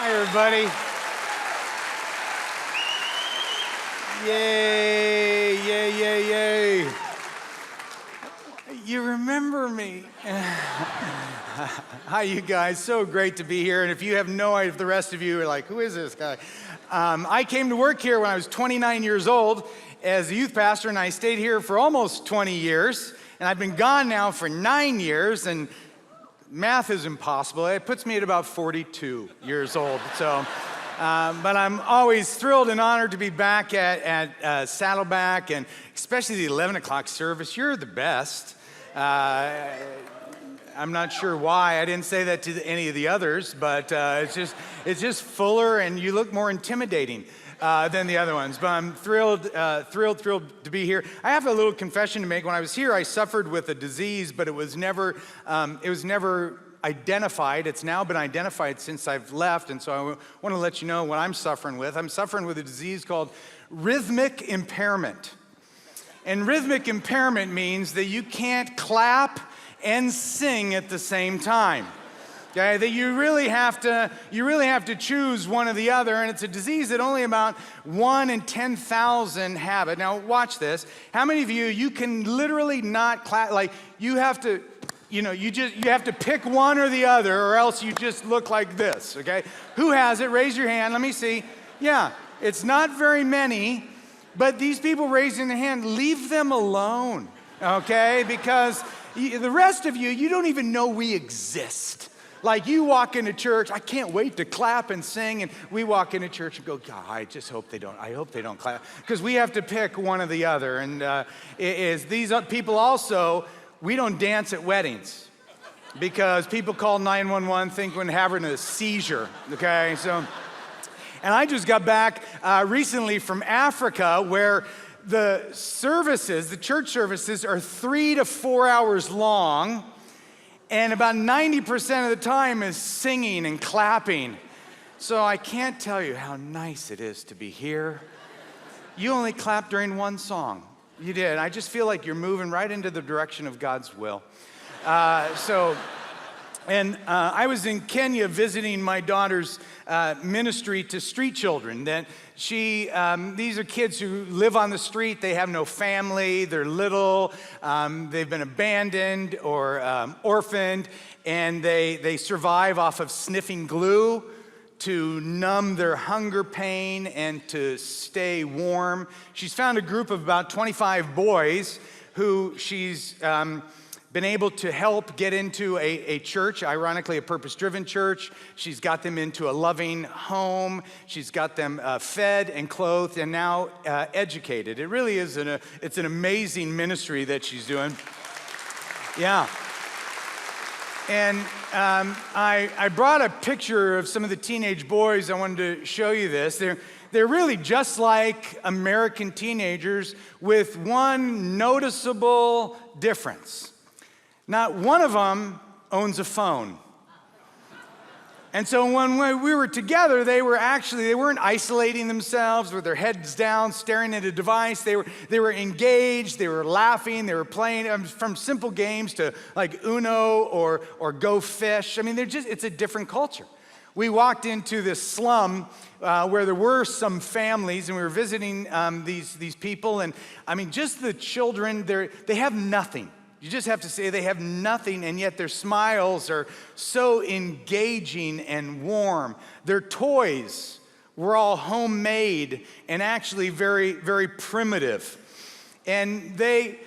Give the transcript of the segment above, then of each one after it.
Hi, everybody. Yay, yay, yay, yay. You remember me. Hi, you guys. So great to be here. And if you have no idea, if the rest of you are like, who is this guy? I came to work here when I was 29 years old as a youth pastor, and I stayed here for almost 20 years. And I've been gone now for 9 years, and math is impossible. It puts me at about 42 years old. So, but I'm always thrilled and honored to be back at Saddleback, and especially the 11 o'clock service. You're the best. I'm not sure why. I didn't say that to any of the others, but it's just fuller, and you look more intimidating than the other ones. But I'm thrilled to be here. I have a little confession to make. When I was here, I suffered with a disease, but it was never identified. It's now been identified since I've left, and so I want to let you know what I'm suffering with. I'm suffering with a disease called rhythmic impairment. And rhythmic impairment means that you can't clap and sing at the same time. Okay, that you really have to choose one or the other, and it's a disease that only about 1 in 10,000 have it. Now watch this. How many of you can literally not clap? Like you have to pick one or the other, or else you just look like this. Okay, who has it? Raise your hand. Let me see. Yeah, it's not very many, but these people raising their hand, leave them alone. Okay, because the rest of you don't even know we exist. Like you walk into church, I can't wait to clap and sing, and we walk into church and go, God, I hope they don't clap, because we have to pick one or the other. And these people also, we don't dance at weddings because people call 911 thinking we're having a seizure. Okay, so, and I just got back recently from Africa, where the church services are 3 to 4 hours long. And about 90% of the time is singing and clapping. So I can't tell you how nice it is to be here. You only clapped during one song. You did. I just feel like you're moving right into the direction of God's will. I was in Kenya visiting my daughter's ministry to street children. These are kids who live on the street. They have no family. They're little. They've been abandoned or orphaned, and they survive off of sniffing glue to numb their hunger pain and to stay warm. She's found a group of about 25 boys who she's been able to help get into a church, ironically a purpose-driven church. She's got them into a loving home. She's got them fed and clothed and now educated. It really is it's an amazing ministry that she's doing. Yeah. And I brought a picture of some of the teenage boys. I wanted to show you this. They're really just like American teenagers with one noticeable difference. Not one of them owns a phone. And so when we were together, they weren't isolating themselves with their heads down, staring at a device. They were engaged, they were laughing, they were playing from simple games to like Uno or Go Fish. I mean, it's a different culture. We walked into this slum where there were some families, and we were visiting these people. And I mean, just the children, they have nothing. You just have to say they have nothing, and yet their smiles are so engaging and warm. Their toys were all homemade and actually very, very primitive. And they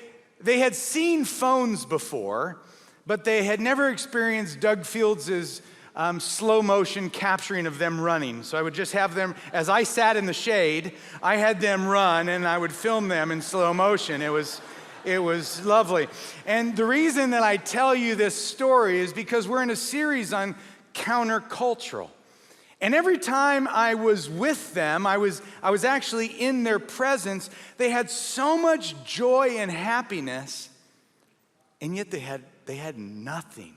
had seen phones before, but they had never experienced Doug Fields' slow motion capturing of them running. So I would just have them, as I sat in the shade, I had them run, and I would film them in slow motion. It was lovely. And the reason that I tell you this story is because we're in a series on countercultural. And every time I was with them, I was actually in their presence, they had so much joy and happiness, and yet they had nothing.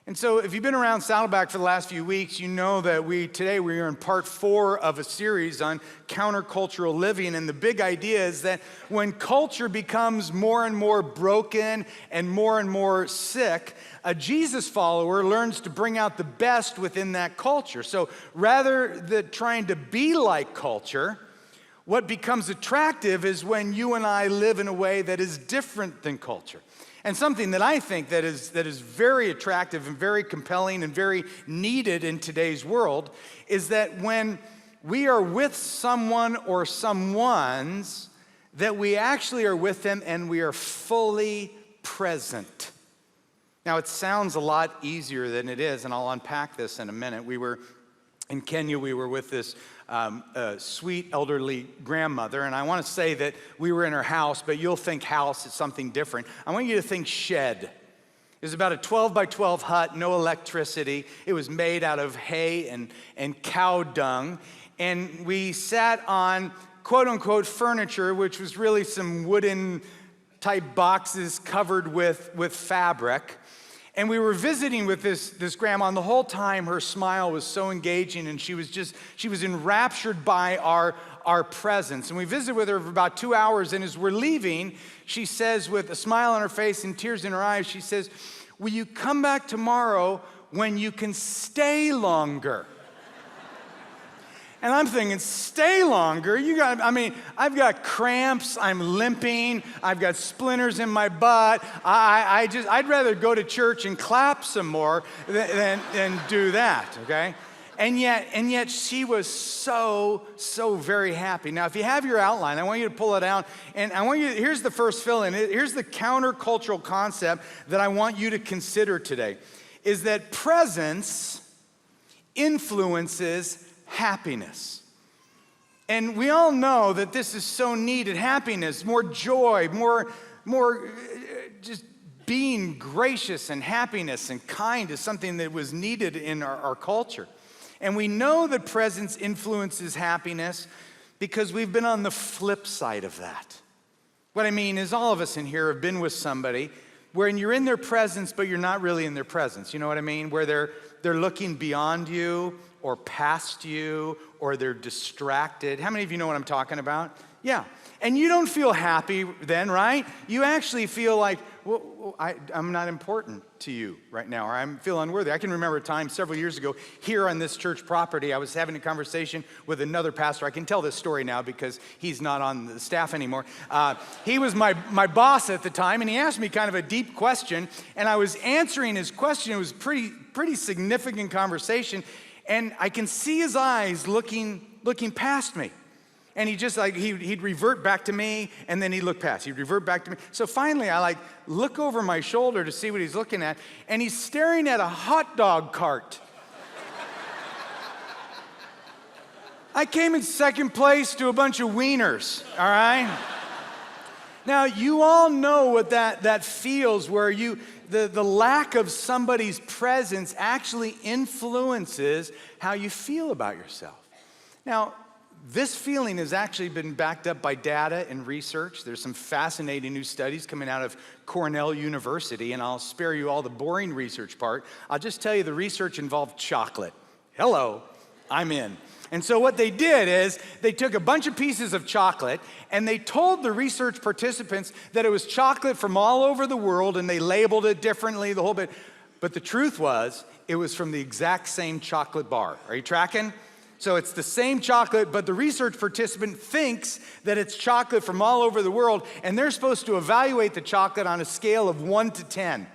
And so if you've been around Saddleback for the last few weeks, you know that today we are in part 4 of a series on countercultural living. And the big idea is that when culture becomes more and more broken and more sick, a Jesus follower learns to bring out the best within that culture. So rather than trying to be like culture, what becomes attractive is when you and I live in a way that is different than culture. And something that I think that is very attractive and very compelling and very needed in today's world is that when we are with someone or someones, that we actually are with them and we are fully present. Now, it sounds a lot easier than it is, and I'll unpack this in a minute. We were in Kenya, we were with this sweet elderly grandmother, and I want to say that we were in her house, but you'll think house is something different. I want you to think shed. It was about a 12 by 12 hut, no electricity. It was made out of hay and cow dung, and we sat on quote unquote furniture, which was really some wooden type boxes covered with fabric. And we were visiting with this grandma, and the whole time her smile was so engaging, and she was enraptured by our presence. And we visited with her for about 2 hours, and as we're leaving, she says with a smile on her face and tears in her eyes, she says, "Will you come back tomorrow when you can stay longer?" And I'm thinking, stay longer? I've got cramps, I'm limping, I've got splinters in my butt. I'd rather go to church and clap some more than do that, okay? And yet she was so very happy. Now, if you have your outline, I want you to pull it out, and here's the first fill-in. Here's the countercultural concept that I want you to consider today, is that presence influences happiness. And we all know that this is so needed. Happiness, more joy, more just being gracious, and happiness and kind is something that was needed in our culture. And we know that presence influences happiness because we've been on the flip side of that. What I mean is all of us in here have been with somebody where you're in their presence, but you're not really in their presence. You know what I mean? Where they're looking beyond you or past you, or they're distracted. How many of you know what I'm talking about? Yeah. And you don't feel happy then, right? You actually feel like, well, I'm not important to you right now, or I feel unworthy. I can remember a time several years ago here on this church property, I was having a conversation with another pastor. I can tell this story now because he's not on the staff anymore. He was my boss at the time, and he asked me kind of a deep question, and I was answering his question. It was pretty significant conversation, and I can see his eyes looking past me. And he just he'd revert back to me, and then he'd look past. He'd revert back to me. So finally, I look over my shoulder to see what he's looking at, and he's staring at a hot dog cart. I came in second place to a bunch of wieners, all right? Now, you all know what that feels, where the lack of somebody's presence actually influences how you feel about yourself. Now, this feeling has actually been backed up by data and research. There's some fascinating new studies coming out of Cornell University, and I'll spare you all the boring research part. I'll just tell you the research involved chocolate. Hello, I'm in. And so what they did is they took a bunch of pieces of chocolate, and they told the research participants that it was chocolate from all over the world, and they labeled it differently, the whole bit. But the truth was, it was from the exact same chocolate bar. Are you tracking? So it's the same chocolate, but the research participant thinks that it's chocolate from all over the world, and they're supposed to evaluate the chocolate on a scale of 1 to 10.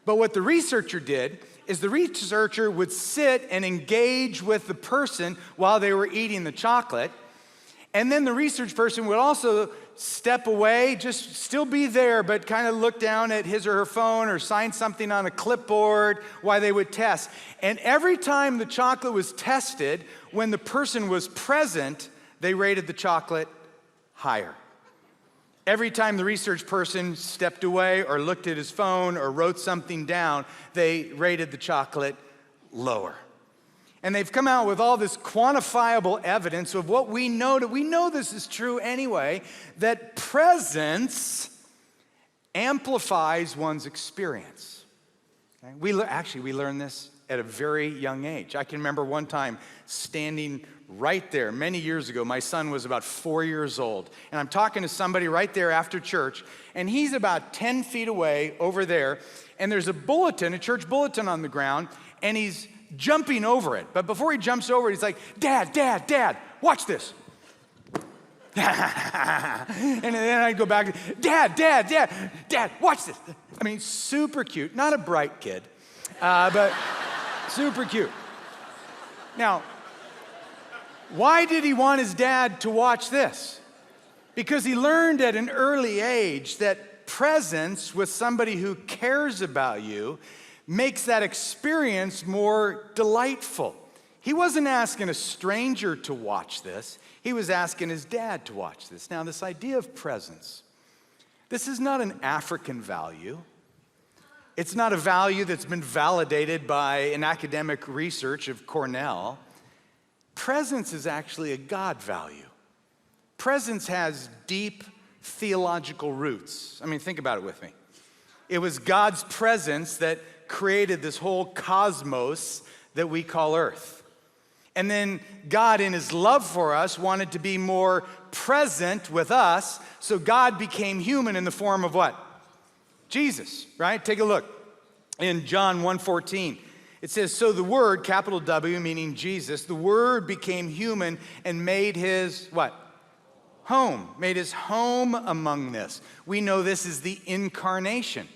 But what the researcher did is the researcher would sit and engage with the person while they were eating the chocolate, and then the research person would also step away, just still be there, but kind of look down at his or her phone or sign something on a clipboard while they would test. And every time the chocolate was tested, when the person was present, they rated the chocolate higher. Every time the research person stepped away or looked at his phone or wrote something down, they rated the chocolate lower. And they've come out with all this quantifiable evidence of what we know. We know this is true anyway, that presence amplifies one's experience. Okay? Actually, we learned this at a very young age. I can remember one time standing right there many years ago. My son was about 4 years old, and I'm talking to somebody right there after church, and he's about 10 feet away over there, and there's a church bulletin on the ground, and he's jumping over it. But before he jumps over it, he's like, Dad, watch this. And then I'd go back, Dad, watch this. I mean, super cute. Not a bright kid, but super cute. Now, why did he want his dad to watch this? Because he learned at an early age that presence with somebody who cares about you makes that experience more delightful. He wasn't asking a stranger to watch this. He was asking his dad to watch this. Now, this idea of presence, this is not an African value. It's not a value that's been validated by an academic research of Cornell. Presence is actually a God value. Presence has deep theological roots. I mean, think about it with me. It was God's presence that created this whole cosmos that we call Earth. And then God, in his love for us, wanted to be more present with us, so God became human in the form of what? Jesus, right? Take a look. In John 1:14, it says, so the Word, capital W, meaning Jesus, the Word became human and made his, what? Home. Made his home among us. We know this is the incarnation.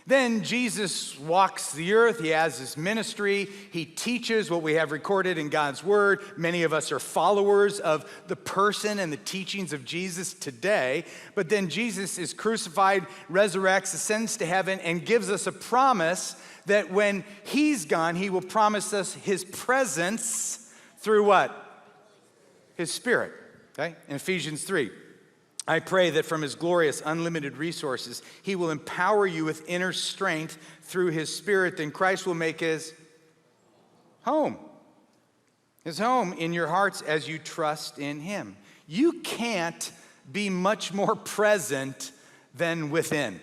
Then Jesus walks the earth. He has his ministry. He teaches what we have recorded in God's word. Many of us are followers of the person and the teachings of Jesus today. But then Jesus is crucified, resurrects, ascends to heaven, and gives us a promise that when he's gone, he will promise us his presence through what? His Spirit. Okay? In Ephesians 3. I pray that from his glorious, unlimited resources, he will empower you with inner strength through his Spirit. Then Christ will make his home in your hearts as you trust in him. You can't be much more present than within.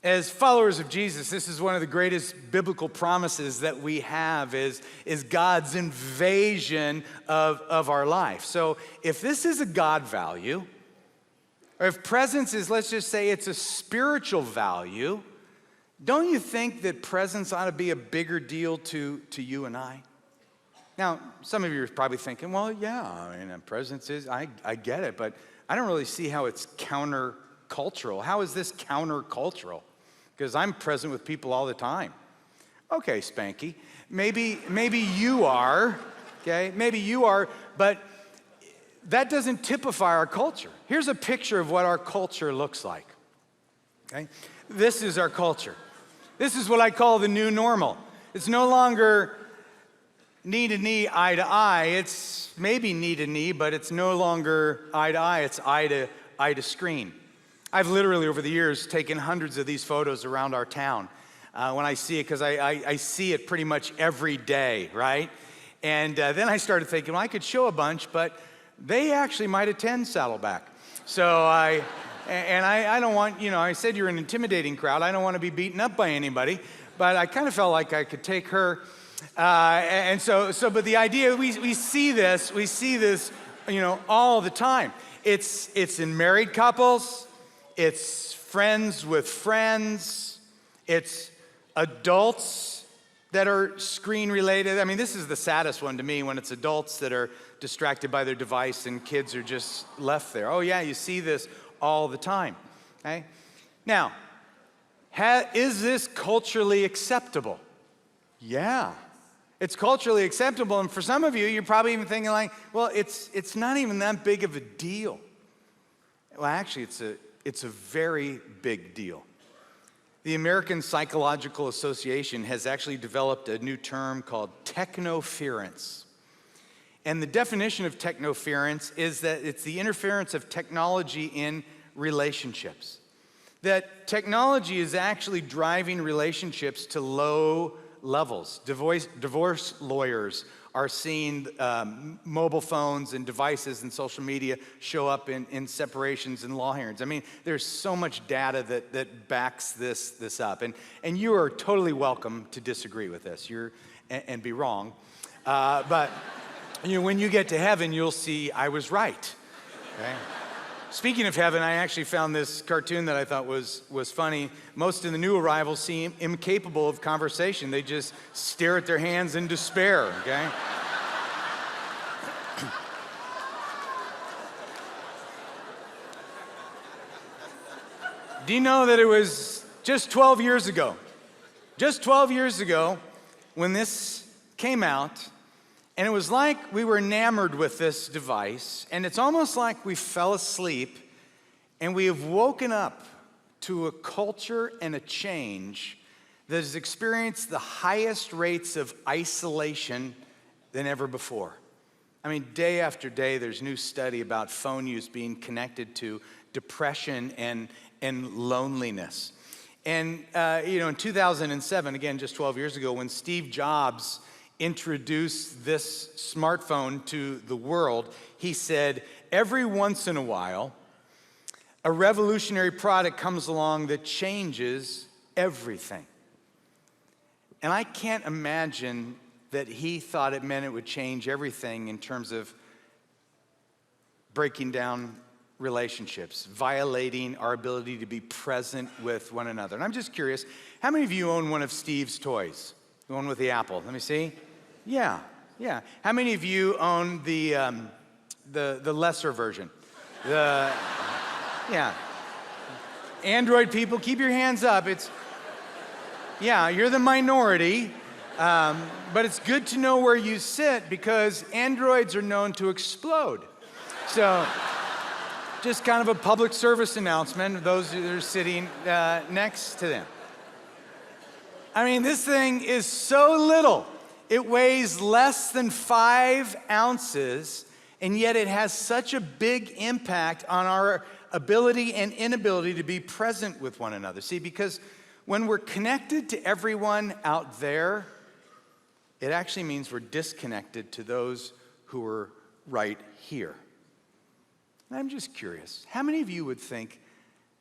As followers of Jesus, this is one of the greatest biblical promises that we have is God's invasion of our life. So if this is a God value, or if presence is, let's just say it's a spiritual value, don't you think that presence ought to be a bigger deal to you and I? Now, some of you are probably thinking, well, yeah, I mean, presence is, I get it, but I don't really see how it's countercultural. How is this countercultural? Because I'm present with people all the time. Okay, Spanky, maybe you are, okay? Maybe you are, but that doesn't typify our culture. Here's a picture of what our culture looks like, okay? This is our culture. This is what I call the new normal. It's no longer knee to knee, eye to eye. It's maybe knee to knee, but it's no longer eye to eye. It's eye to screen. I've literally, over the years, taken hundreds of these photos around our town when I see it, because I see it pretty much every day, right? And then I started thinking, well, I could show a bunch, but they actually might attend Saddleback. So I don't want, I said you're an intimidating crowd. I don't want to be beaten up by anybody, but I kind of felt like I could take her. But the idea, we see this, all the time. It's in married couples, it's friends with friends, it's adults that are screen related. I mean, this is the saddest one to me, when it's adults that are distracted by their device and kids are just left there. Oh yeah, you see this all the time, okay? Now, is this culturally acceptable? Yeah, it's culturally acceptable, and for some of you, you're probably even thinking like, well, it's not even that big of a deal. Well, actually, it's a very big deal. The American Psychological Association has actually developed a new term called Technoference. And the definition of technoference is that it's the interference of technology in relationships. That technology is actually driving relationships to low levels. Divorce lawyers are seeing mobile phones and devices and social media show up in separations and law hearings. I mean, there's so much data that backs this up. And you are totally welcome to disagree with this and be wrong. But when you get to heaven, you'll see I was right. Okay? Speaking of heaven, I actually found this cartoon that I thought was funny. Most of the new arrivals seem incapable of conversation. They just stare at their hands in despair, okay? Do you know that it was just 12 years ago when this came out, and it was like we were enamored with this device, and it's almost like we fell asleep and we have woken up to a culture and a change that has experienced the highest rates of isolation than ever before. I mean, day after day, there's new study about phone use being connected to depression and loneliness. And, in 2007, again, just 12 years ago, when Steve Jobs introduced this smartphone to the world, he said, every once in a while, a revolutionary product comes along that changes everything. And I can't imagine that he thought it meant it would change everything in terms of breaking down relationships, violating our ability to be present with one another. And I'm just curious, how many of you own one of Steve's toys? The one with the apple? Let me see. Yeah. How many of you own the lesser version? Yeah. Android people, keep your hands up. You're the minority, but it's good to know where you sit because Androids are known to explode. So, just kind of a public service announcement of those that are sitting next to them. I mean, this thing is so little. It weighs less than 5 ounces, and yet it has such a big impact on our ability and inability to be present with one another. See, because when we're connected to everyone out there, it actually means we're disconnected to those who are right here. And I'm just curious, how many of you would think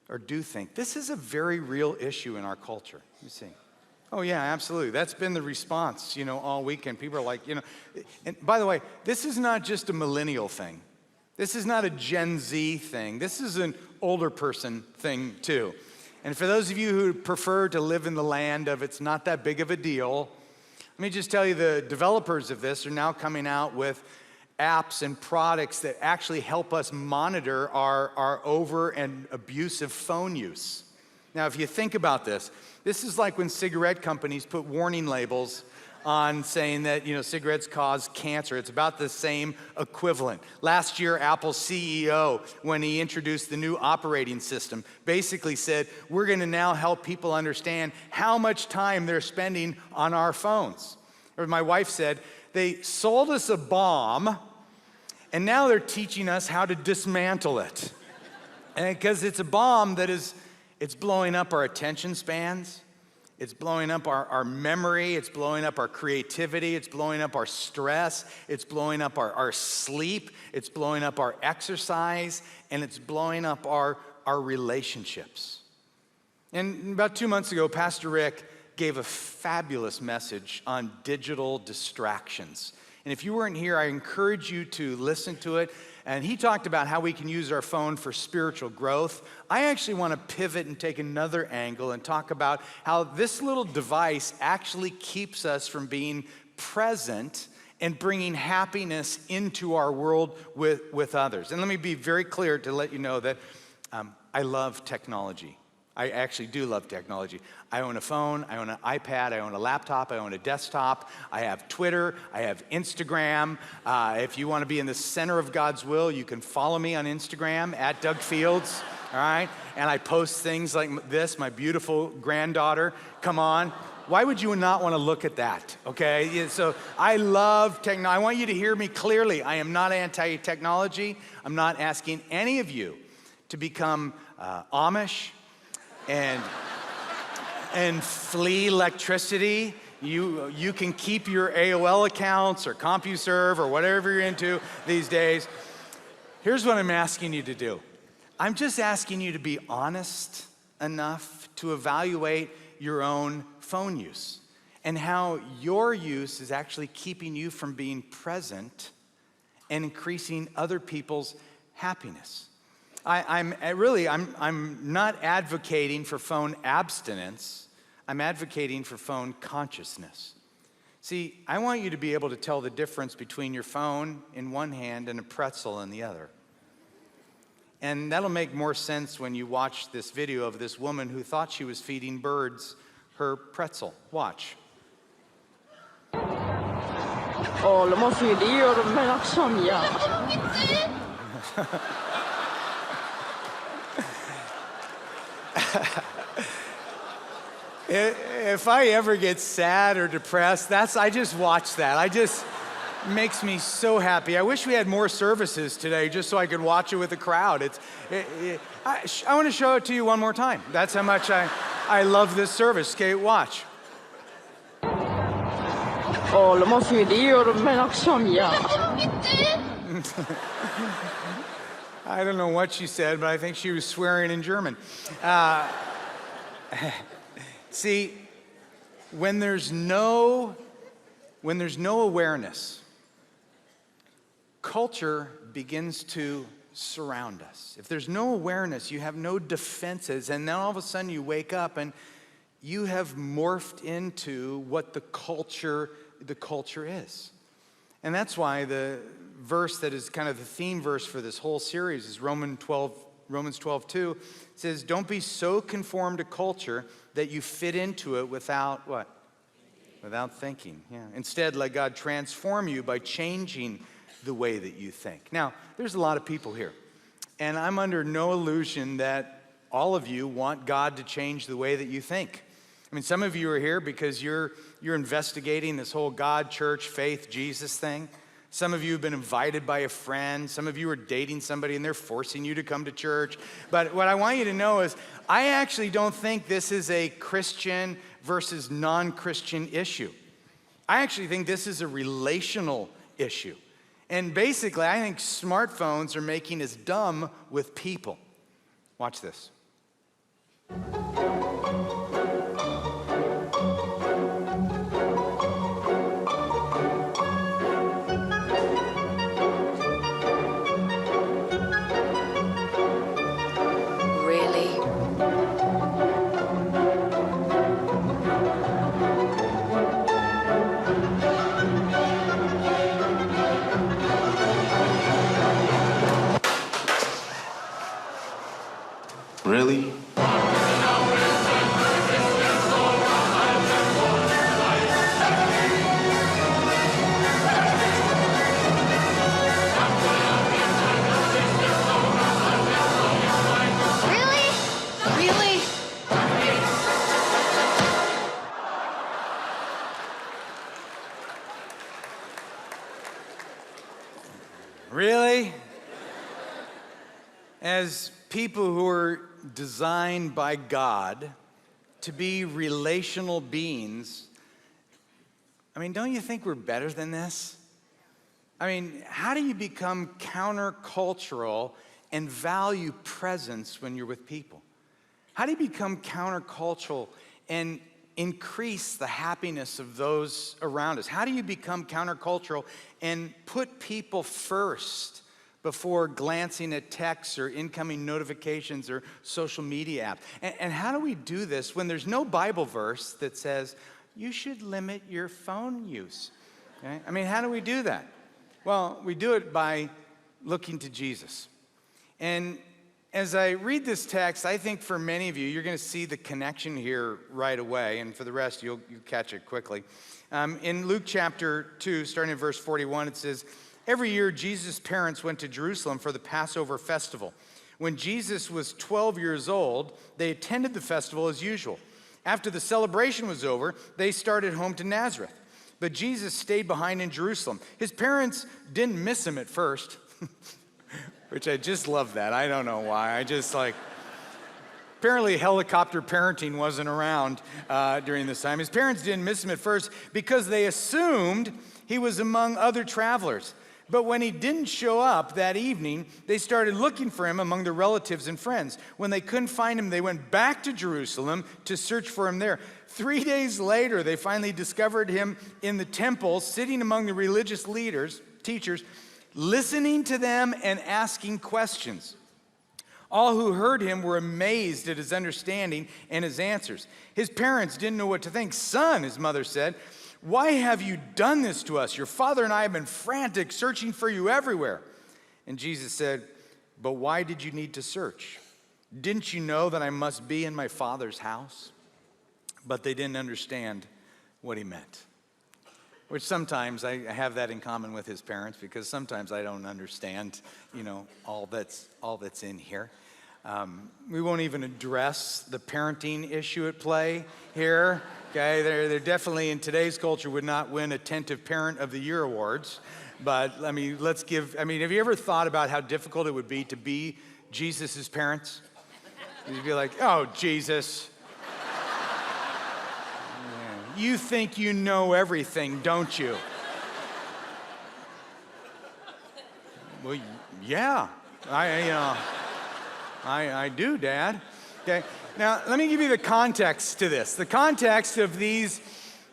or do think this is a very real issue in our culture? Let me see. Oh yeah, absolutely. That's been the response, all weekend. People are like, and by the way, this is not just a millennial thing. This is not a Gen Z thing. This is an older person thing too. And for those of you who prefer to live in the land of it's not that big of a deal, let me just tell you the developers of this are now coming out with apps and products that actually help us monitor our over and abusive phone use. Now, if you think about this is like when cigarette companies put warning labels on saying that, cigarettes cause cancer. It's about the same equivalent. Last year, Apple's CEO, when he introduced the new operating system, basically said, we're gonna now help people understand how much time they're spending on our phones. Or my wife said, they sold us a bomb, and now they're teaching us how to dismantle it. And because it's a bomb that it's blowing up our attention spans, it's blowing up our memory, it's blowing up our creativity, it's blowing up our stress, it's blowing up our sleep, it's blowing up our exercise, and it's blowing up our relationships. And about 2 months ago, Pastor Rick gave a fabulous message on digital distractions. And if you weren't here, I encourage you to listen to it. And he talked about how we can use our phone for spiritual growth. I actually want to pivot and take another angle and talk about how this little device actually keeps us from being present and bringing happiness into our world with others. And let me be very clear to let you know that I love technology. I actually do love technology. I own a phone, I own an iPad, I own a laptop, I own a desktop, I have Twitter, I have Instagram. If you want to be in the center of God's will, you can follow me on Instagram at Doug Fields, all right? And I post things like this, my beautiful granddaughter, come on. Why would you not want to look at that, okay? Yeah, so I love technology. I want you to hear me clearly. I am not anti-technology. I'm not asking any of you to become Amish and flee electricity, You can keep your AOL accounts or CompuServe or whatever you're into these days. Here's what I'm asking you to do. I'm just asking you to be honest enough to evaluate your own phone use and how your use is actually keeping you from being present and increasing other people's happiness. I'm not advocating for phone abstinence. I'm advocating for phone consciousness. See, I want you to be able to tell the difference between your phone in one hand and a pretzel in the other. And that'll make more sense when you watch this video of this woman who thought she was feeding birds her pretzel. Watch. Oh, lo måste ju det göra med laxan, ja. If I ever get sad or depressed, I just watch that. Makes me so happy. I wish we had more services today just so I could watch it with the crowd. I want to show it to you one more time. That's how much I love this service. Okay, watch. Oh, lo måste ju det göra med laxan, ja. I don't know what she said, but I think she was swearing in German. See, when there's no awareness, culture begins to surround us. If there's no awareness, you have no defenses, and then all of a sudden you wake up and you have morphed into what the culture is. And that's why the verse that is kind of the theme verse for this whole series is Romans 12:2. It says, don't be so conformed to culture that you fit into it without what? Without thinking. Yeah. Instead, let God transform you by changing the way that you think. Now, there's a lot of people here, and I'm under no illusion that all of you want God to change the way that you think. I mean, some of you are here because you're investigating this whole God, church, faith, Jesus thing. Some of you have been invited by a friend. Some of you are dating somebody and they're forcing you to come to church. But what I want you to know is I actually don't think this is a Christian versus non-Christian issue. I actually think this is a relational issue. And basically, I think smartphones are making us dumb with people. Watch this. Really? Really? As people who are designed by God to be relational beings, I mean, don't you think we're better than this? I mean, how do you become countercultural and value presence when you're with people? How do you become countercultural and increase the happiness of those around us? How do you become countercultural and put people first before glancing at texts or incoming notifications or social media apps? And how do we do this when there's no Bible verse that says, you should limit your phone use? Okay? I mean, how do we do that? Well, we do it by looking to Jesus. And as I read this text, I think for many of you, you're going to see the connection here right away. And for the rest, you'll catch it quickly. In Luke chapter 2, starting in verse 41, it says, every year, Jesus' parents went to Jerusalem for the Passover festival. When Jesus was 12 years old, they attended the festival as usual. After the celebration was over, they started home to Nazareth. But Jesus stayed behind in Jerusalem. His parents didn't miss him at first, which I just love that. I don't know why. Apparently, helicopter parenting wasn't around during this time. His parents didn't miss him at first because they assumed he was among other travelers. But when he didn't show up that evening, they started looking for him among their relatives and friends. When they couldn't find him, they went back to Jerusalem to search for him there. 3 days later, they finally discovered him in the temple, sitting among the religious leaders, teachers, listening to them and asking questions. All who heard him were amazed at his understanding and his answers. His parents didn't know what to think. "Son," his mother said, "why have you done this to us? Your father and I have been frantic, searching for you everywhere." And Jesus said, "But why did you need to search? Didn't you know that I must be in my Father's house?" But they didn't understand what he meant. Which sometimes I have that in common with his parents, because sometimes I don't understand, all that's in here. We won't even address the parenting issue at play here. Okay, they're definitely in today's culture would not win Attentive Parent of the Year awards. But have you ever thought about how difficult it would be to be Jesus' parents? You'd be like, "Oh, Jesus. You think you know everything, don't you?" Well, yeah, I do, Dad. Okay, now let me give you the context to this. The context of these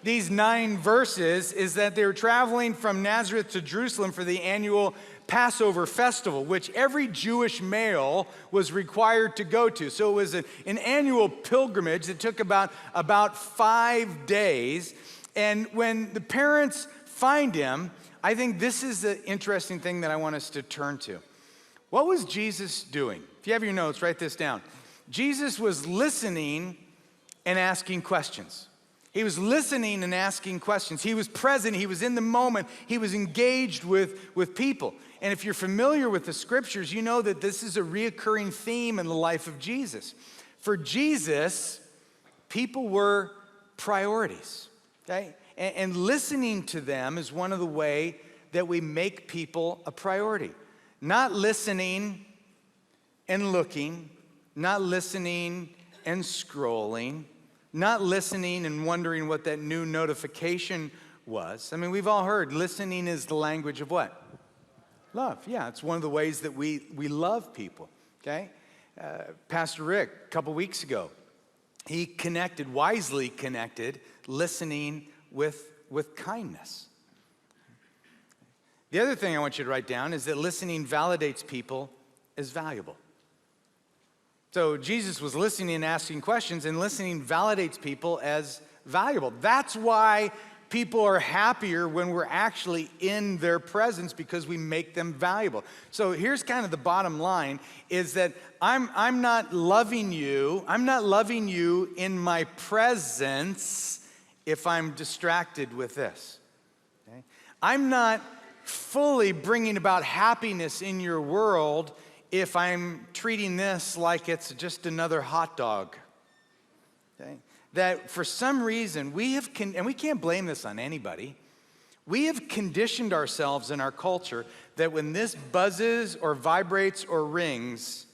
9 verses is that they were traveling from Nazareth to Jerusalem for the annual Passover festival, which every Jewish male was required to go to. So it was an annual pilgrimage that took about 5 days. And when the parents find him, I think this is the interesting thing that I want us to turn to. What was Jesus doing? If you have your notes, write this down. Jesus was listening and asking questions. He was listening and asking questions. He was present. He was in the moment. He was engaged with people. And if you're familiar with the scriptures, you know that this is a reoccurring theme in the life of Jesus. For Jesus, people were priorities, okay? And listening to them is one of the ways that we make people a priority. Not listening and looking, not listening and scrolling, not listening and wondering what that new notification was. I mean, we've all heard listening is the language of what? Love. Yeah, it's one of the ways that we love people, okay? Pastor Rick, a couple weeks ago, he wisely connected listening with kindness. The other thing I want you to write down is that listening validates people as valuable. So Jesus was listening and asking questions, and listening validates people as valuable. That's why people are happier when we're actually in their presence, because we make them valuable. So here's kind of the bottom line, is that I'm not loving you in my presence if I'm distracted with this. Okay? I'm not fully bringing about happiness in your world if I'm treating this like it's just another hot dog. Okay? That for some reason and we can't blame this on anybody, we have conditioned ourselves in our culture that when this buzzes or vibrates or rings,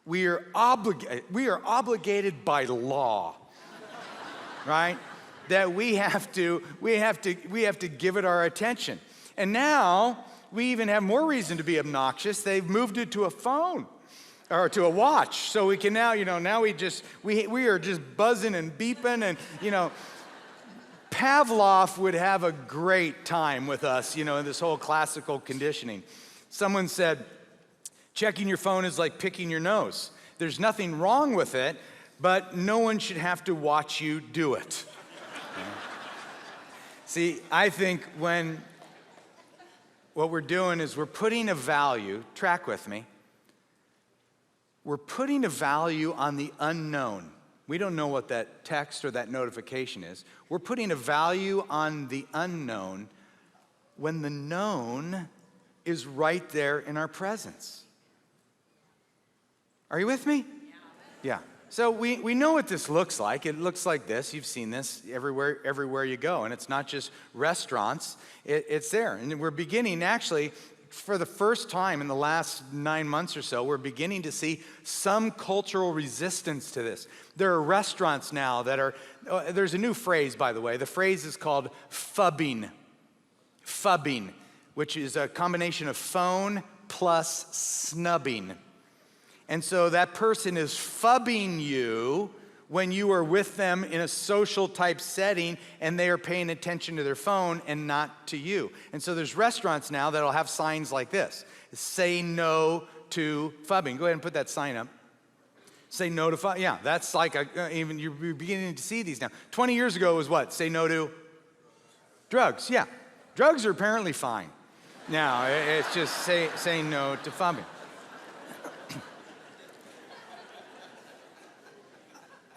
we are obligated by law, right? That we have to give it our attention. And now we even have more reason to be obnoxious. They've moved it to a phone or to a watch, so we can now, now we are just buzzing and beeping, and Pavlov would have a great time with us, in this whole classical conditioning. Someone said, checking your phone is like picking your nose. There's nothing wrong with it, but no one should have to watch you do it. See, I think what we're doing is we're putting a value, track with me, we're putting a value on the unknown. We don't know what that text or that notification is. We're putting a value on the unknown when the known is right there in our presence. Are you with me? Yeah. So we know what this looks like. It looks like this. You've seen this everywhere you go. And it's not just restaurants. It's there. And we're beginning, actually, for the first time in the last 9 months or so, we're beginning to see some cultural resistance to this. There are restaurants now that are, there's a new phrase, by the way. The phrase is called phubbing. Phubbing, which is a combination of phone plus snubbing. And so that person is phubbing you when you are with them in a social type setting and they are paying attention to their phone and not to you. And so there's restaurants now that'll have signs like this. Say no to phubbing. Go ahead and put that sign up. Say no to phubbing. Yeah, that's like, even you're beginning to see these now. 20 years ago it was what? Say no to drugs. Yeah, drugs are apparently fine. Now, it's just say no to phubbing.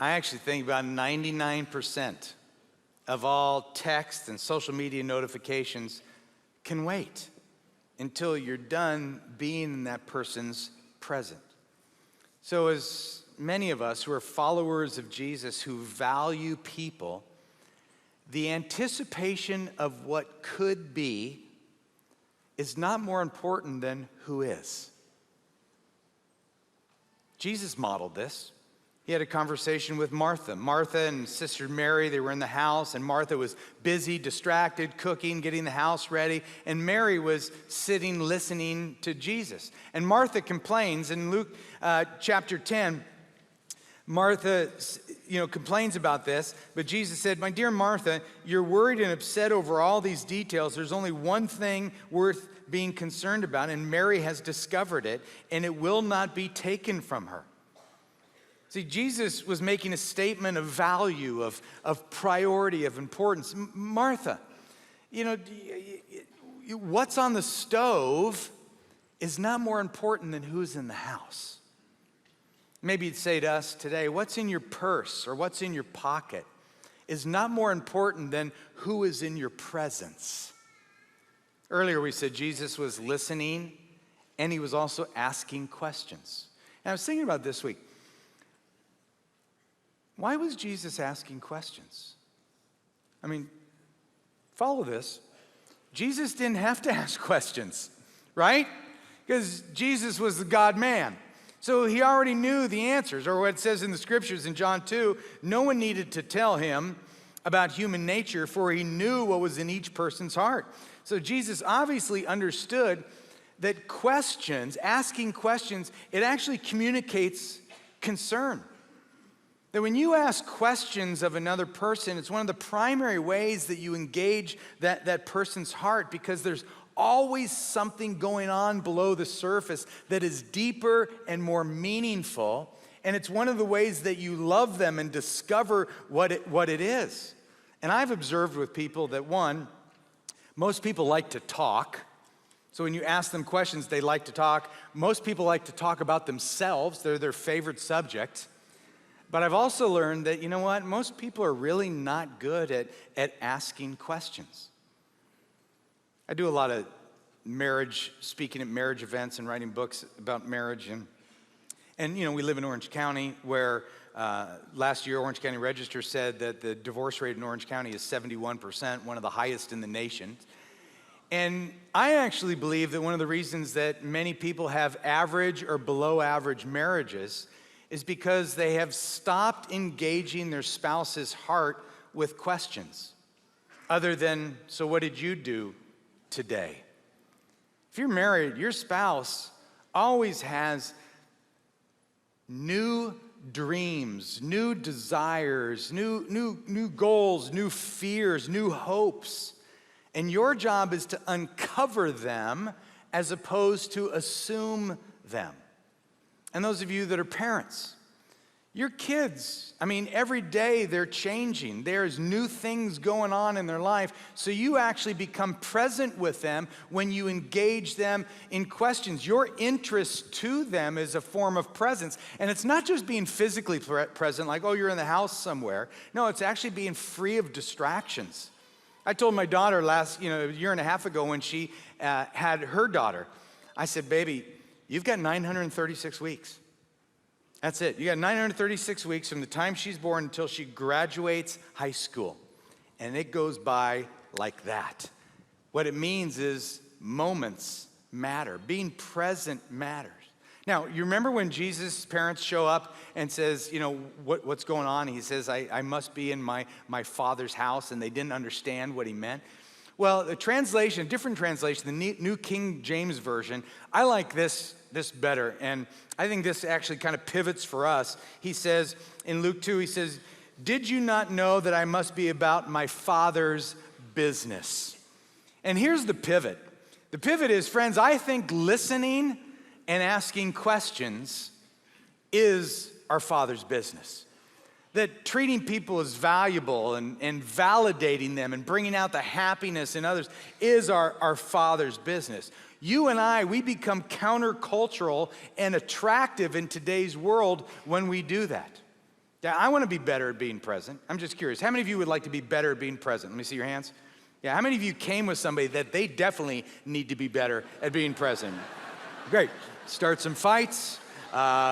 I actually think about 99% of all text and social media notifications can wait until you're done being in that person's present. So as many of us who are followers of Jesus, who value people, the anticipation of what could be is not more important than who is. Jesus modeled this. He had a conversation with Martha. Martha and Sister Mary, they were in the house, and Martha was busy, distracted, cooking, getting the house ready, and Mary was sitting, listening to Jesus. And Martha complains in Luke chapter 10. Martha, complains about this, but Jesus said, "My dear Martha, you're worried and upset over all these details. There's only one thing worth being concerned about, and Mary has discovered it, and it will not be taken from her." See, Jesus was making a statement of value, of priority, of importance. Martha, what's on the stove is not more important than who's in the house. Maybe you'd say to us today, what's in your purse or what's in your pocket is not more important than who is in your presence. Earlier we said Jesus was listening and he was also asking questions. And I was thinking about this week. Why was Jesus asking questions? I mean, follow this. Jesus didn't have to ask questions, right? Because Jesus was the God-man. So he already knew the answers, or what it says in the scriptures in John 2, no one needed to tell him about human nature, for he knew what was in each person's heart. So Jesus obviously understood that questions, asking questions, it actually communicates concern. That when you ask questions of another person, it's one of the primary ways that you engage that person's heart, because there's always something going on below the surface that is deeper and more meaningful. And it's one of the ways that you love them and discover what it is. And I've observed with people that, one, most people like to talk. So when you ask them questions, they like to talk. Most people like to talk about themselves. They're their favorite subject. But I've also learned that, most people are really not good at asking questions. I do a lot of speaking at marriage events and writing books about marriage. And we live in Orange County, where last year Orange County Register said that the divorce rate in Orange County is 71%, one of the highest in the nation. And I actually believe that one of the reasons that many people have average or below average marriages is because they have stopped engaging their spouse's heart with questions other than, so what did you do today? If you're married, your spouse always has new dreams, new desires, new goals, new fears, new hopes. And your job is to uncover them as opposed to assume them. And those of you that are parents, your kids, every day they're changing. There's new things going on in their life. So you actually become present with them when you engage them in questions. Your interest to them is a form of presence. And it's not just being physically present, like, oh, you're in the house somewhere. No, it's actually being free of distractions. I told my daughter a year and a half ago when she had her daughter, I said, baby, you've got 936 weeks. That's it. You got 936 weeks from the time she's born until she graduates high school. And it goes by like that. What it means is moments matter. Being present matters. Now, you remember when Jesus' parents show up and says, what's going on? He says, I must be in my Father's house, and they didn't understand what he meant. Well, a different translation, the New King James Version, I like this better, and I think this actually kind of pivots for us. He says, in Luke 2, he says, did you not know that I must be about my Father's business? And here's the pivot. The pivot is, friends, I think listening and asking questions is our Father's business. That treating people as valuable and validating them and bringing out the happiness in others is our Father's business. You and I, we become countercultural and attractive in today's world when we do that. Yeah, I want to be better at being present. I'm just curious. How many of you would like to be better at being present? Let me see your hands. Yeah, how many of you came with somebody that they definitely need to be better at being present? Great. Start some fights,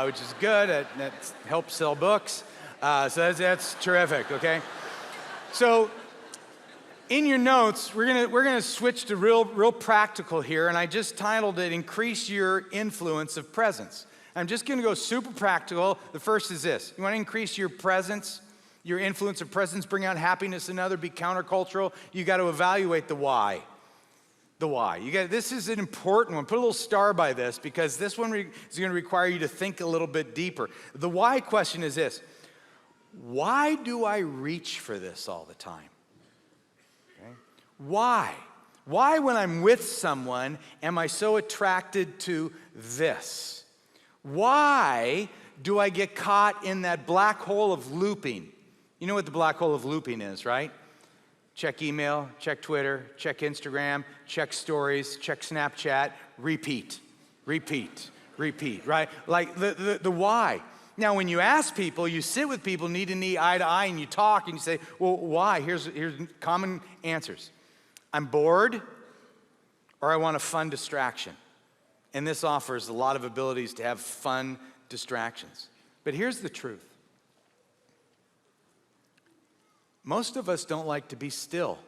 which is good. That helps sell books. So that's terrific, okay? So in your notes, we're gonna switch to real practical here, and I just titled it, Increase Your Influence of Presence. I'm just gonna go super practical. The first is this. You wanna increase your presence, your influence of presence, bring out happiness in others, be countercultural, you gotta evaluate the why. The why. This is an important one. Put a little star by this because this one is going to require you to think a little bit deeper. The why question is this. Why do I reach for this all the time? Okay. Why? Why when I'm with someone am I so attracted to this? Why do I get caught in that black hole of looping? You know what the black hole of looping is, right? Check email, check Twitter, check Instagram, check stories, check Snapchat, repeat, right? Like the why. Now, when you ask people, you sit with people knee to knee, eye to eye, and you talk, and you say, well, why? Here's common answers. I'm bored, or I want a fun distraction. And this offers a lot of abilities to have fun distractions. But here's the truth. Most of us don't like to be still.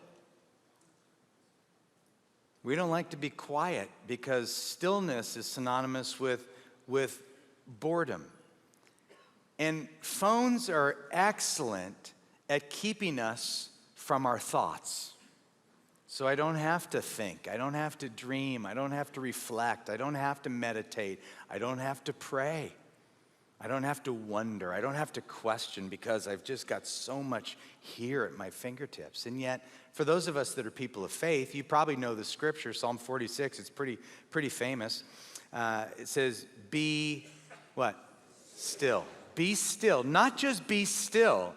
We don't like to be quiet because stillness is synonymous with boredom. And phones are excellent at keeping us from our thoughts. So I don't have to think, I don't have to dream, I don't have to reflect, I don't have to meditate, I don't have to pray. I don't have to wonder. I don't have to question because I've just got so much here at my fingertips. And yet, for those of us that are people of faith, you probably know the scripture, Psalm 46. It's pretty famous. It says, be what? Still. Be still. Not just be still,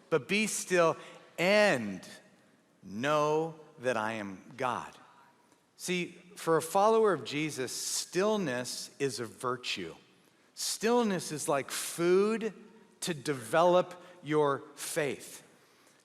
but be still and know that I am God. See, for a follower of Jesus, stillness is a virtue. Stillness is like food to develop your faith.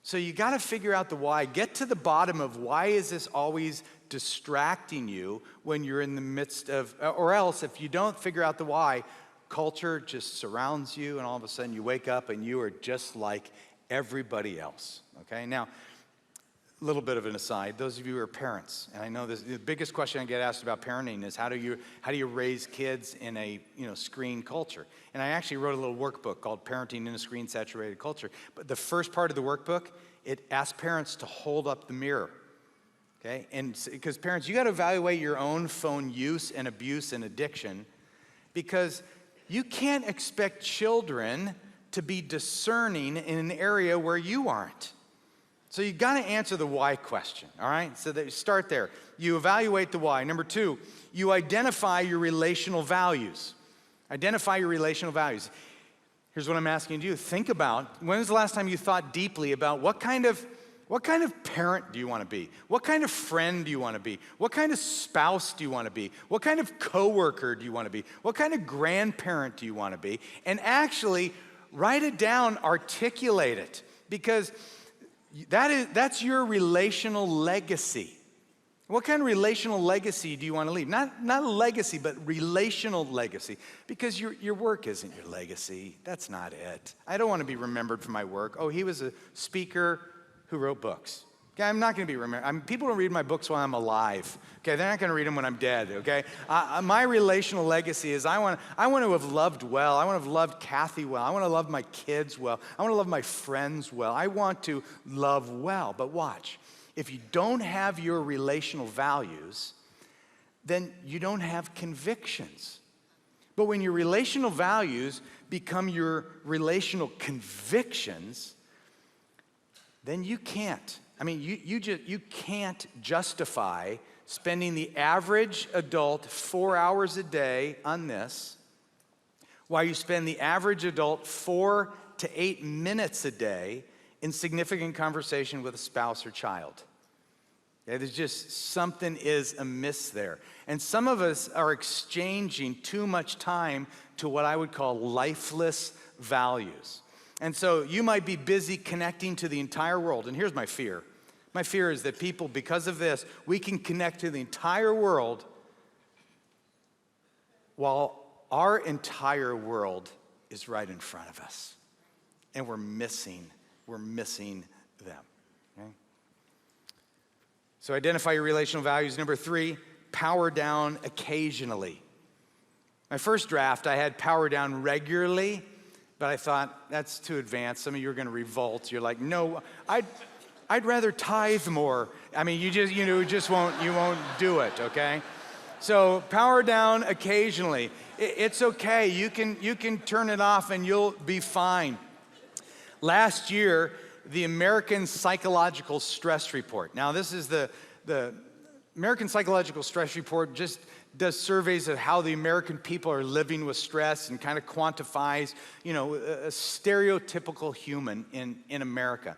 So you got to figure out the why. Get to the bottom of why is this always distracting you when you're in the midst of, or else if you don't figure out the why, culture just surrounds you and all of a sudden you wake up and you are just like everybody else, okay? Now, a little bit of an aside, those of you who are parents, and I know this, the biggest question I get asked about parenting is how do you raise kids in a screen culture? And I actually wrote a little workbook called Parenting in a Screen-Saturated Culture. But the first part of the workbook, it asks parents to hold up the mirror, okay? And because parents, you got to evaluate your own phone use and abuse and addiction because you can't expect children to be discerning in an area where you aren't. So you got to answer the why question, all right? So that you start there. You evaluate the why. Number 2, you identify your relational values. Identify your relational values. Here's what I'm asking you. Think about, when was the last time you thought deeply about what kind of parent do you want to be? What kind of friend do you want to be? What kind of spouse do you want to be? What kind of coworker do you want to be? What kind of grandparent do you want to be? And actually write it down, articulate it, because that's your relational legacy. What kind of relational legacy do you want to leave? Not a legacy, but relational legacy. Because your work isn't your legacy. That's not it. I don't want to be remembered for my work. Oh, he was a speaker who wrote books. Okay, I'm not going to be remembered. People don't read my books while I'm alive. Okay, they're not going to read them when I'm dead. Okay, my relational legacy is I want to have loved well. I want to have loved Kathy well. I want to love my kids well. I want to love my friends well. I want to love well. But watch, if you don't have your relational values, then you don't have convictions. But when your relational values become your relational convictions, then you can't. You can't justify spending the average adult 4 hours a day on this, while you spend the average adult 4 to 8 minutes a day in significant conversation with a spouse or child. Okay, there's just something is amiss there. And some of us are exchanging too much time to what I would call lifeless values. And so you might be busy connecting to the entire world. And here's my fear. My fear is that people, because of this, we can connect to the entire world while our entire world is right in front of us. And we're missing them. Okay? So identify your relational values. Number 3, power down occasionally. My first draft, I had power down regularly, but I thought that's too advanced. Some of you are going to revolt. You're like, no, I'd rather tithe more. You won't do it, okay? So power down occasionally. It's okay. You can turn it off and you'll be fine. Last year, the American Psychological Stress Report. Now, this is the American Psychological Stress Report just does surveys of how the American people are living with stress and kind of quantifies, a stereotypical human in America.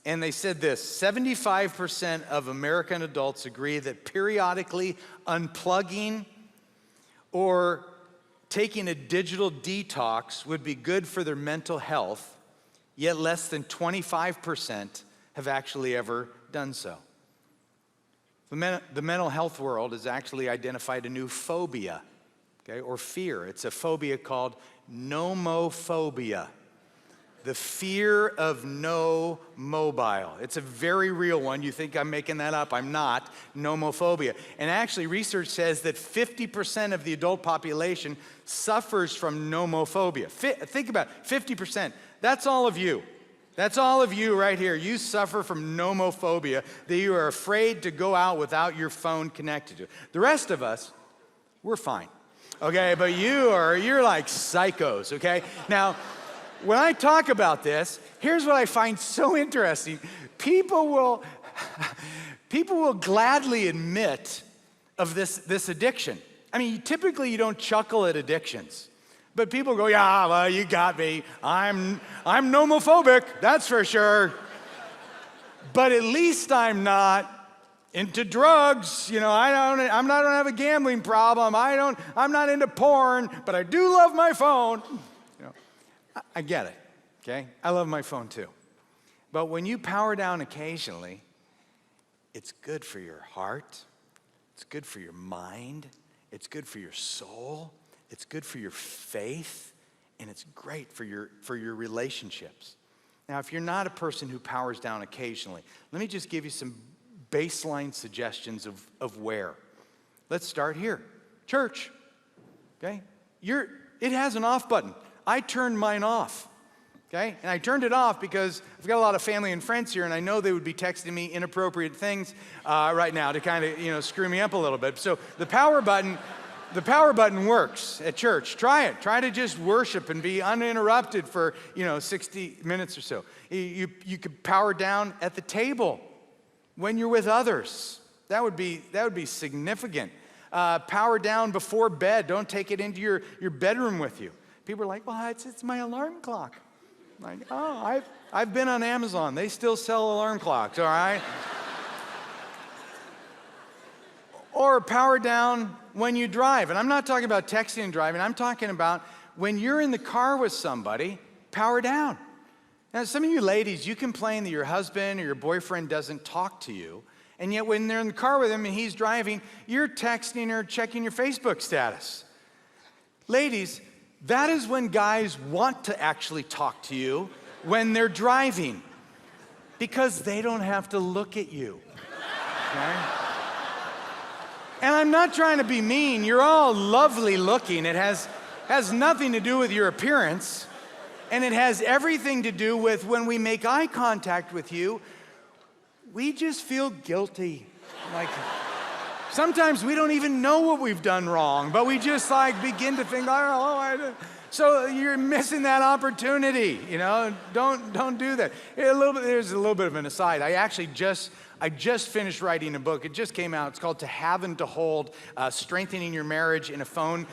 And they said this: 75% of American adults agree that periodically unplugging or taking a digital detox would be good for their mental health, yet less than 25% have actually ever done so. The mental health world has actually identified a new phobia, okay, or fear. It's a phobia called nomophobia. The fear of no mobile. It's a very real one. You think I'm making that up. I'm not. Nomophobia. And actually, research says that 50% of the adult population suffers from nomophobia. Think about it, 50%. That's all of you. That's all of you right here. You suffer from nomophobia, that you are afraid to go out without your phone connected to it. The rest of us, we're fine. Okay, but you're like psychos, okay? Now, when I talk about this, here's what I find so interesting. People will gladly admit of this addiction. Typically you don't chuckle at addictions. But people go, yeah, well, you got me. I'm nomophobic, that's for sure. But at least I'm not into drugs. I don't have a gambling problem. I'm not into porn, but I do love my phone. I get it, okay? I love my phone too. But when you power down occasionally, it's good for your heart, it's good for your mind, it's good for your soul, it's good for your faith, and it's great for your relationships. Now, if you're not a person who powers down occasionally, let me just give you some baseline suggestions of where. Let's start here. Church, okay? It has an off button. I turned mine off, okay? And I turned it off because I've got a lot of family and friends here, and I know they would be texting me inappropriate things right now to kind of, screw me up a little bit. So the power button works at church. Try it. Try to just worship and be uninterrupted for, 60 minutes or so. You could power down at the table when you're with others. That would be significant. Power down before bed. Don't take it into your bedroom with you. People are like, well, it's my alarm clock. I'm like, oh, I've been on Amazon. They still sell alarm clocks, all right? Or power down when you drive. And I'm not talking about texting and driving. I'm talking about when you're in the car with somebody, power down. Now, some of you ladies, you complain that your husband or your boyfriend doesn't talk to you. And yet when they're in the car with him and he's driving, you're texting or checking your Facebook status. Ladies, that is when guys want to actually talk to you, when they're driving. Because they don't have to look at you, okay? And I'm not trying to be mean. You're all lovely looking. It has nothing to do with your appearance, and it has everything to do with when we make eye contact with you, we just feel guilty. Like, sometimes we don't even know what we've done wrong, but we just like begin to think, so you're missing that opportunity, you know? Don't do that. There's a little bit of an aside. I just finished writing a book. It just came out. It's called To Have and to Hold, Strengthening Your Marriage in a Phone.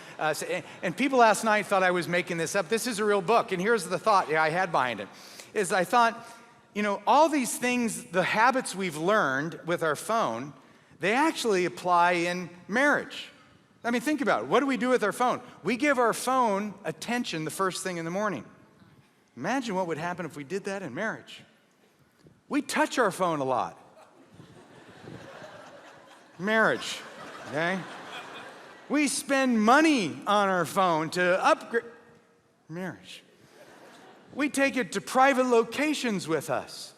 And people last night thought I was making this up. This is a real book. And here's the thought I had behind it, is I thought, you know, all these things, the habits we've learned with our phone, they actually apply in marriage. I mean, think about it. What do we do with our phone? We give our phone attention the first thing in the morning. Imagine what would happen if we did that in marriage. We touch our phone a lot. Marriage, okay? We spend money on our phone to upgrade. Marriage. We take it to private locations with us,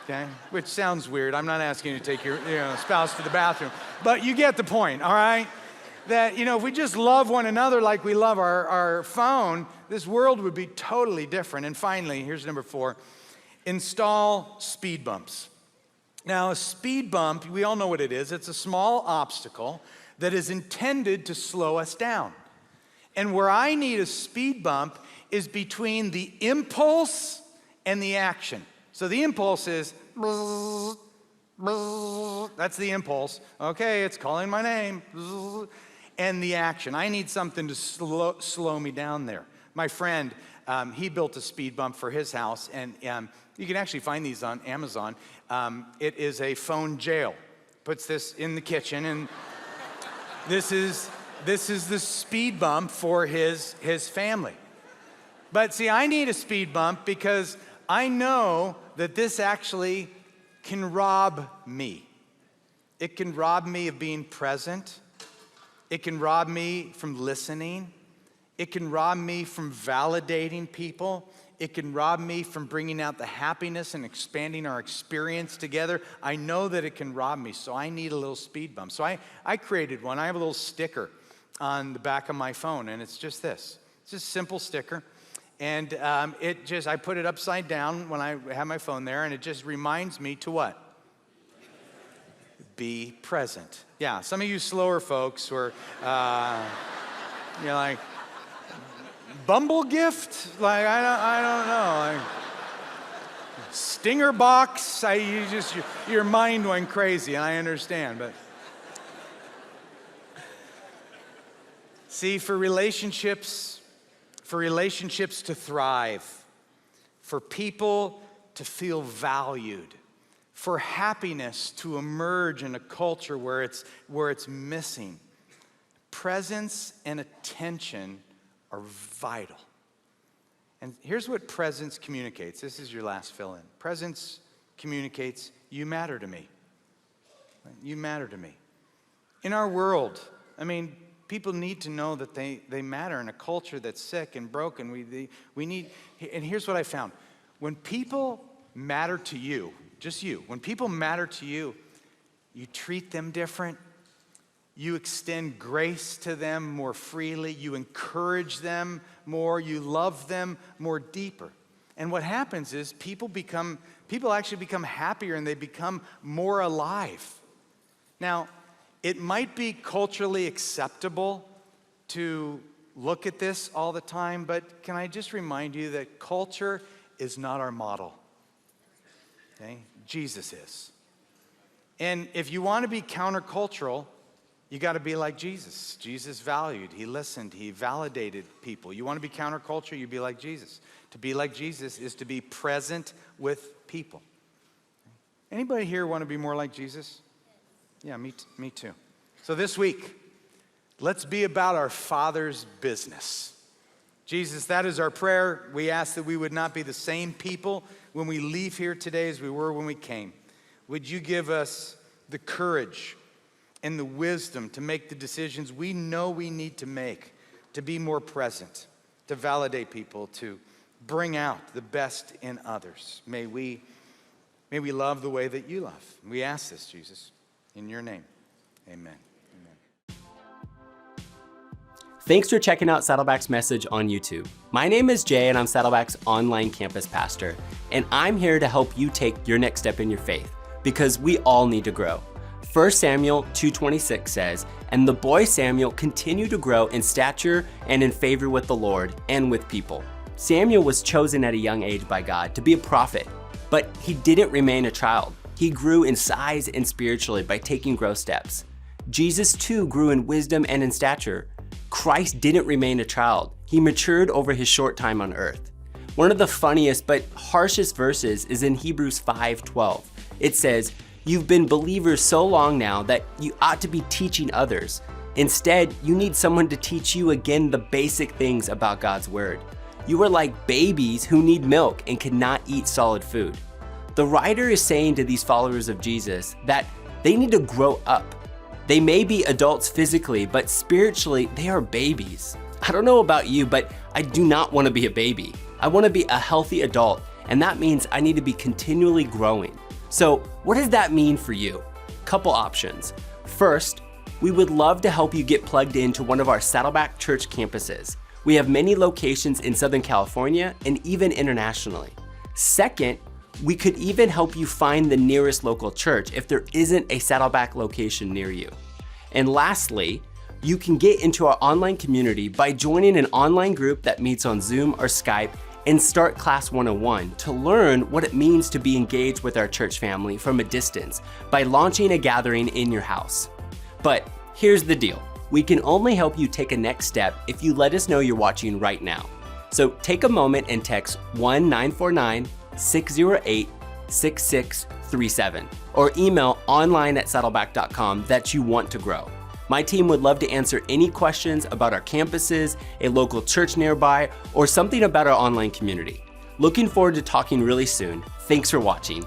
okay? Which sounds weird. I'm not asking you to take your spouse to the bathroom, but you get the point, all right? That, if we just love one another like we love our phone, this world would be totally different. And finally, here's number 4, install speed bumps. Now, a speed bump, we all know what it is. It's a small obstacle that is intended to slow us down. And where I need a speed bump is between the impulse and the action. So the impulse is, that's the impulse. Okay, it's calling my name. And the action. I need something to slow me down there. My friend, he built a speed bump for his house, and you can actually find these on Amazon. It is a phone jail. Puts this in the kitchen, and this is the speed bump for his family. But see, I need a speed bump because I know that this actually can rob me. It can rob me of being present. It can rob me from listening. It can rob me from validating people. It can rob me from bringing out the happiness and expanding our experience together. I know that it can rob me, so I need a little speed bump. So I created one. I have a little sticker on the back of my phone, and it's just this. It's just a simple sticker. And I put it upside down when I have my phone there, and it just reminds me to what? Be present. Yeah, some of you slower folks were, like, Bumble gift? Like, I don't know. Like, stinger box? Your mind went crazy, I understand, but. See, for relationships to thrive, for people to feel valued, for happiness to emerge in a culture where it's missing, presence and attention are vital. And here's what presence communicates. This is your last fill-in. Presence communicates, you matter to me. You matter to me. In our world, people need to know that they matter in a culture that's sick and broken. We need, and here's what I found. When people matter to you, just you, when people matter to you, you treat them different. You extend grace to them more freely. You encourage them more. You love them more deeper. And what happens is people actually become happier, and they become more alive. Now, it might be culturally acceptable to look at this all the time, but can I just remind you that culture is not our model. Okay? Jesus is. And if you want to be countercultural, you got to be like Jesus. Jesus valued, he listened, he validated people. You want to be counterculture, you be like Jesus. To be like Jesus is to be present with people. Anybody here want to be more like Jesus? Yeah, me too. So this week, let's be about our Father's business. Jesus, that is our prayer. We ask that we would not be the same people when we leave here today as we were when we came. Would you give us the courage and the wisdom to make the decisions we know we need to make, to be more present, to validate people, to bring out the best in others. May we May we love the way that you love. We ask this, Jesus, in your name. Amen. Thanks for checking out Saddleback's message on YouTube. My name is Jay and I'm Saddleback's online campus pastor, and I'm here to help you take your next step in your faith because we all need to grow. 1 Samuel 2:26 says, "And the boy Samuel continued to grow in stature and in favor with the Lord and with people." Samuel was chosen at a young age by God to be a prophet, but he didn't remain a child. He grew in size and spiritually by taking growth steps. Jesus too grew in wisdom and in stature. Christ didn't remain a child. He matured over his short time on earth. One of the funniest but harshest verses is in Hebrews 5:12. It says, "You've been believers so long now that you ought to be teaching others. Instead, you need someone to teach you again the basic things about God's word. You are like babies who need milk and cannot eat solid food." The writer is saying to these followers of Jesus that they need to grow up. They may be adults physically, but spiritually, they are babies. I don't know about you, but I do not want to be a baby. I want to be a healthy adult, and that means I need to be continually growing. So what does that mean for you? Couple options. First, we would love to help you get plugged into one of our Saddleback Church campuses. We have many locations in Southern California and even internationally. Second, we could even help you find the nearest local church if there isn't a Saddleback location near you. And lastly, you can get into our online community by joining an online group that meets on Zoom or Skype and start Class 101 to learn what it means to be engaged with our church family from a distance by launching a gathering in your house. But here's the deal. We can only help you take a next step if you let us know you're watching right now. So take a moment and text 1-949-608-6637 or email online@saddleback.com that you want to grow. My team would love to answer any questions about our campuses, a local church nearby, or something about our online community. Looking forward to talking really soon. Thanks for watching.